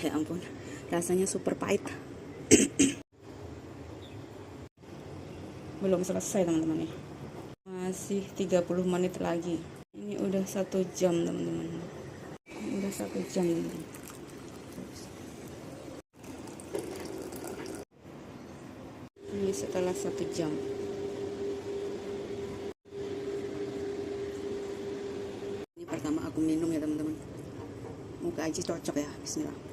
Ya ampun, rasanya super pahit. Belum selesai teman-teman ya, masih 30 menit lagi. Ini udah 1 jam teman-teman, udah 1 jam ini. Ini setelah 1 jam. Ini pertama aku minum ya teman-teman, muka aja cocok ya. Bismillah.